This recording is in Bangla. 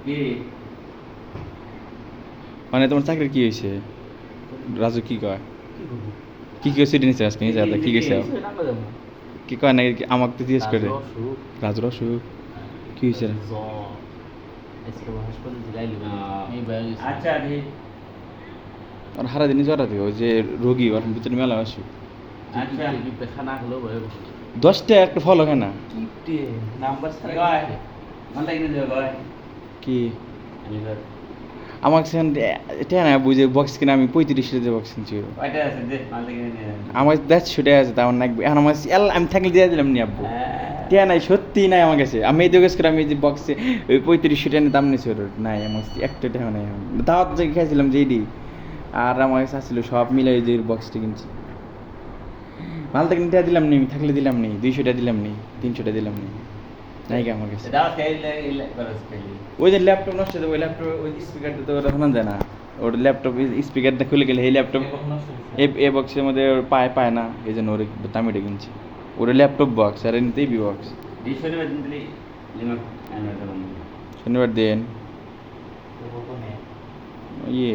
কি মানে তোমার চাকরির কি হয়েছে? রাজু কি কয়? কি কি ছুটি নিচ্ছে আজকে নিজে হাতে কি গেছে? কি কয় নাকি আমাকে তো জিজ্ঞেস করে রাজুর অসুখ কি হয়েছে? আচ্ছা রে আর সারা দিনই জ্বর আছে ওই যে রোগী ওর ভিতরে মেলা অসুখ। আচ্ছা 10টা একটা ফল হয় না নাম্বার কয় মন লাগি না কয় কি আমি ধর আমাকে সেখান এটা না বুঝে বক্স কিনা আমি 35 যে বক্স কিনছি কয়টা আছে দে মন লাগি না আমার 150 আছে তাও না এখন আমার আমি থাকলে দিয়ে দিলাম নি আব্বু টিয়া নাই সত্যি নাই আমার কাছে আমি এই জিজ্ঞেস করে আমি যে বক্সে ওই 35 টাকা দাম নিয়েছি ওর নাই আমার একটা টাকা নাই দাওয়াত থেকে খাইছিলাম যেইডি আর আমার কাছে আসছিল সব মিলে যে বক্সটা কিনছি মাল থেকে টাকা দিলাম নি থাকলে দিলাম নি 200 টাকা দিলাম নি 300 টাকা দিলাম নি নাই কি আমার কাছে দাও খাইলে ইলে করস খাইলে ওই যে ল্যাপটপ নষ্ট হয়ে ওই ল্যাপটপ ওই স্পিকারটা তো ওটা শোনা যায় না ওর ল্যাপটপ স্পিকারটা খুলে গেলে এই ল্যাপটপ এ বক্সের মধ্যে ওর পায় না এই জন্য ওর দামিটা কিনছি ওটা ল্যাপটপ বক্স আর এমনিতেই বি বক্স এই শনিবার দিন দিলি লিমা আনবে শনিবার দিন ইয়ে